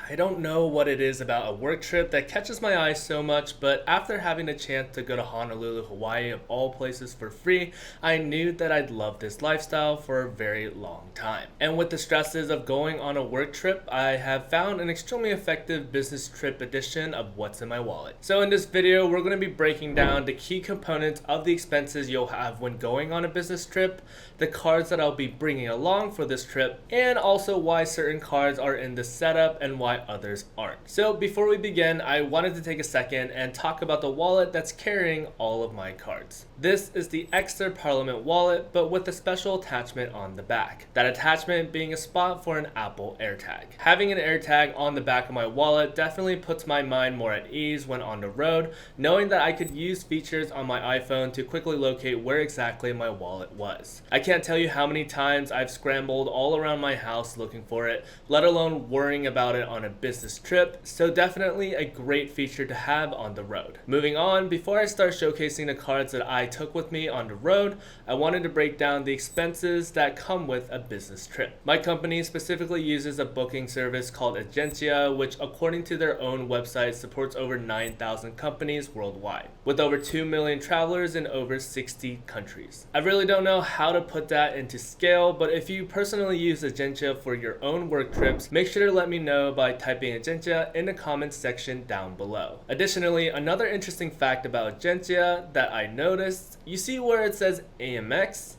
I don't know what it is about a work trip that catches my eye so much, but after having a chance to go to Honolulu, Hawaii, of all places for free, I knew that I'd love this lifestyle for a very long time. And with the stresses of going on a work trip, I have found an extremely effective business trip edition of What's in My Wallet. So in this video, we're going to be breaking down the key components of the expenses you'll have when going on a business trip, the cards that I'll be bringing along for this trip, and also why certain cards are in the setup and why others aren't. So before we begin, I wanted to take a second and talk about the wallet that's carrying all of my cards. This is the Exeter Parliament wallet, but with a special attachment on the back. That attachment being a spot for an Apple AirTag. Having an AirTag on the back of my wallet definitely puts my mind more at ease when on the road, knowing that I could use features on my iPhone to quickly locate where exactly my wallet was. I can't tell you how many times I've scrambled all around my house looking for it, let alone worrying about it on a business trip, so definitely a great feature to have on the road. Moving on, before I start showcasing the cards that I took with me on the road, I wanted to break down the expenses that come with a business trip. My company specifically uses a booking service called Agencia, which according to their own website supports over 9,000 companies worldwide, with over 2 million travelers in over 60 countries. I really don't know how to put that into scale, but if you personally use Agencia for your own work trips, make sure to let me know by typing Agencia in the comments section down below. Additionally, another interesting fact about Agencia that I noticed, you see where it says AMX?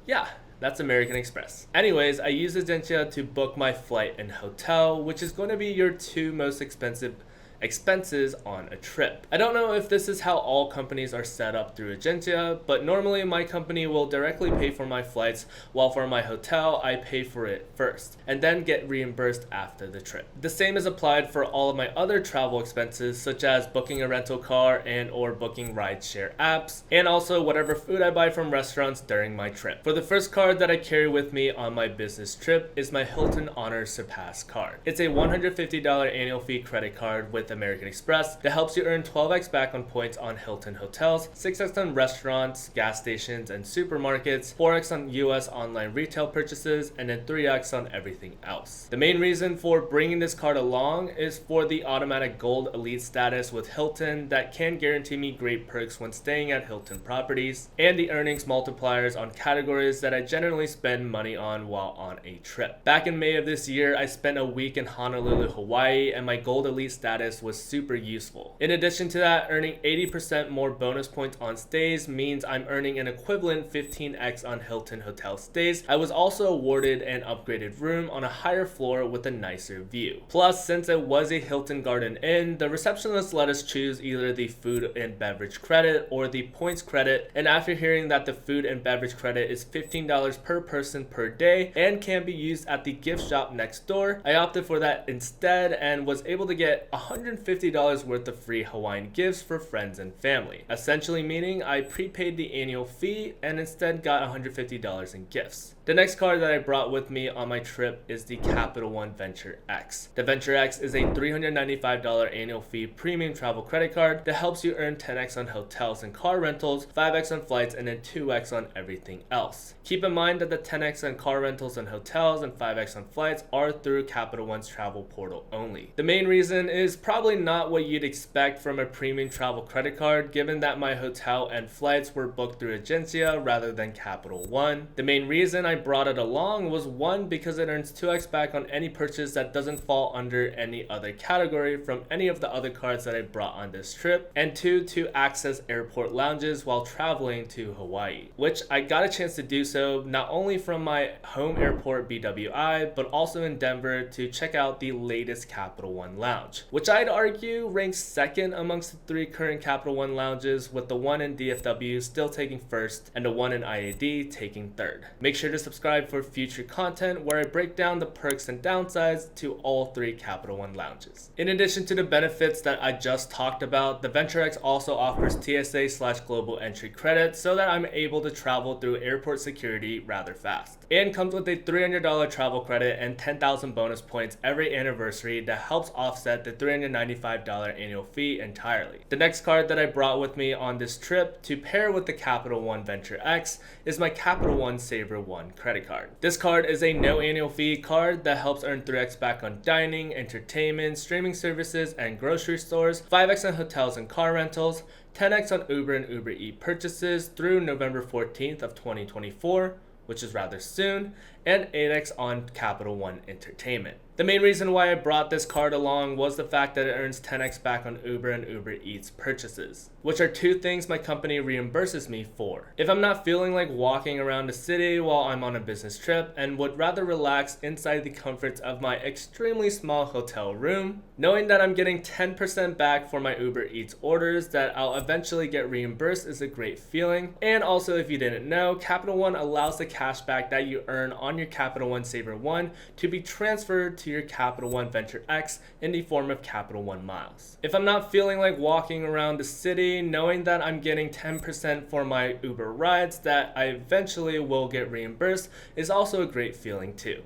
Yeah, that's American Express. Anyways, I use Agencia to book my flight and hotel, which is going to be your two most expensive expenses on a trip. I don't know if this is how all companies are set up through Agencia, but normally my company will directly pay for my flights, while for my hotel, I pay for it first, and then get reimbursed after the trip. The same is applied for all of my other travel expenses, such as booking a rental car and or booking rideshare apps, and also whatever food I buy from restaurants during my trip. For the first card that I carry with me on my business trip is my Hilton Honors Surpass card. It's a $150 annual fee credit card with American Express that helps you earn 12x back on points on Hilton hotels, 6x on restaurants, gas stations, and supermarkets, 4x on US online retail purchases, and then 3x on everything else. The main reason for bringing this card along is for the automatic Gold Elite status with Hilton that can guarantee me great perks when staying at Hilton properties, and the earnings multipliers on categories that I generally spend money on while on a trip. Back in May of this year, I spent a week in Honolulu, Hawaii, and my Gold Elite status was super useful. In addition to that, earning 80% more bonus points on stays means I'm earning an equivalent 15x on Hilton hotel stays. I was also awarded an upgraded room on a higher floor with a nicer view. Plus, since it was a Hilton Garden Inn, the receptionist let us choose either the food and beverage credit or the points credit, and after hearing that the food and beverage credit is $15 per person per day and can be used at the gift shop next door, I opted for that instead and was able to get $150 worth of free Hawaiian gifts for friends and family, essentially meaning I prepaid the annual fee and instead got $150 in gifts. The next card that I brought with me on my trip is the Capital One Venture X. The Venture X is a $395 annual fee premium travel credit card that helps you earn 10x on hotels and car rentals, 5x on flights, and then 2x on everything else. Keep in mind that the 10x on car rentals and hotels and 5x on flights are through Capital One's travel portal only. The main reason is probably not what you'd expect from a premium travel credit card, given that my hotel and flights were booked through Agencia rather than Capital One. The main reason I brought it along was one, because it earns 2x back on any purchase that doesn't fall under any other category from any of the other cards that I brought on this trip, and two, to access airport lounges while traveling to Hawaii, which I got a chance to do so not only from my home airport BWI, but also in Denver to check out the latest Capital One lounge, which I'd argue ranks second amongst the three current Capital One lounges, with the one in DFW still taking first and the one in IAD taking third. Make sure to subscribe for future content where I break down the perks and downsides to all three Capital One lounges. In addition to the benefits that I just talked about, the Venture X also offers TSA/global entry credit so that I'm able to travel through airport security rather fast, and comes with a $300 travel credit and 10,000 bonus points every anniversary that helps offset the $399 $95 annual fee entirely. The next card that I brought with me on this trip to pair with the Capital One Venture X is my Capital One SavorOne credit card. This card is a no annual fee card that helps earn 3x back on dining, entertainment, streaming services, and grocery stores, 5x on hotels and car rentals, 10x on Uber and Uber Eats purchases through November 14th of 2024, which is rather soon, and 8x on Capital One Entertainment. The main reason why I brought this card along was the fact that it earns 10x back on Uber and Uber Eats purchases, which are two things my company reimburses me for. If I'm not feeling like walking around the city while I'm on a business trip and would rather relax inside the comforts of my extremely small hotel room, knowing that I'm getting 10% back for my Uber Eats orders that I'll eventually get reimbursed is a great feeling. And also, if you didn't know, Capital One allows the cash back that you earn on your Capital One SavorOne to be transferred to your Capital One Venture X in the form of Capital One miles. If I'm not feeling like walking around the city, knowing that I'm getting 10% for my Uber rides that I eventually will get reimbursed is also a great feeling too.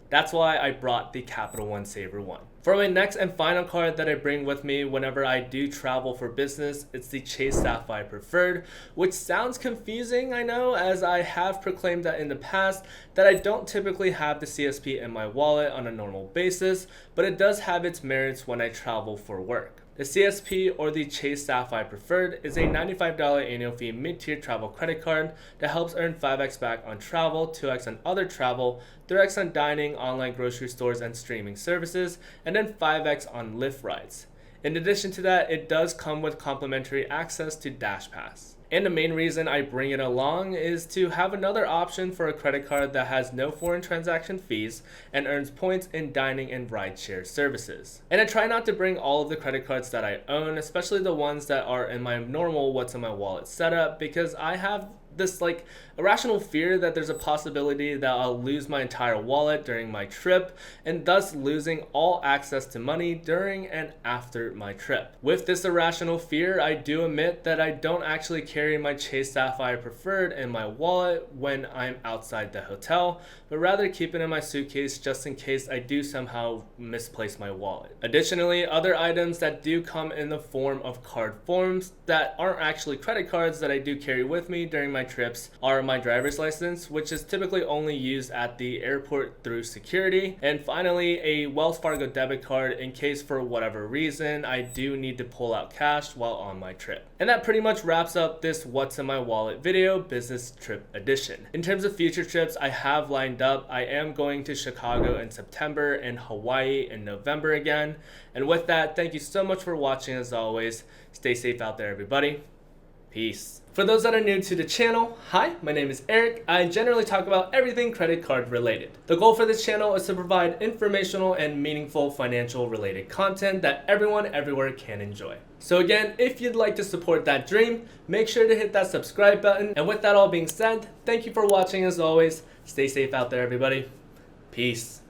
That's why I brought the Capital One SavorOne. For my next and final card that I bring with me whenever I do travel for business, it's the Chase Sapphire Preferred, which sounds confusing, I know, as I have proclaimed that in the past that I don't typically have the CSP in my wallet on a normal basis, but it does have its merits when I travel for work. The CSP, or the Chase Sapphire Preferred, is a $95 annual fee mid-tier travel credit card that helps earn 5x back on travel, 2x on other travel, 3x on dining, online grocery stores and streaming services, and then 5x on Lyft rides. In addition to that, it does come with complimentary access to Dash Pass. And the main reason I bring it along is to have another option for a credit card that has no foreign transaction fees and earns points in dining and rideshare services. And I try not to bring all of the credit cards that I own, especially the ones that are in my normal what's in my wallet setup, because I have this irrational fear that there's a possibility that I'll lose my entire wallet during my trip and thus losing all access to money during and after my trip. With this irrational fear, I do admit that I don't actually carry my Chase Sapphire Preferred in my wallet when I'm outside the hotel, but rather keep it in my suitcase just in case I do somehow misplace my wallet. Additionally, other items that do come in the form of card forms that aren't actually credit cards that I do carry with me during my trips are my driver's license, which is typically only used at the airport through security, and finally a Wells Fargo debit card in case for whatever reason I do need to pull out cash while on my trip. And that pretty much wraps up this What's in My Wallet video, business trip edition. In terms of future trips I have lined up, I am going to Chicago in September and Hawaii in November again. And with that, thank you so much for watching as always. Stay safe out there, everybody. Peace. For those that are new to the channel, hi, my name is Eric. I generally talk about everything credit card related. The goal for this channel is to provide informational and meaningful financial related content that everyone everywhere can enjoy. So again, if you'd like to support that dream, make sure to hit that subscribe button. And with that all being said, thank you for watching as always. Stay safe out there, everybody. Peace.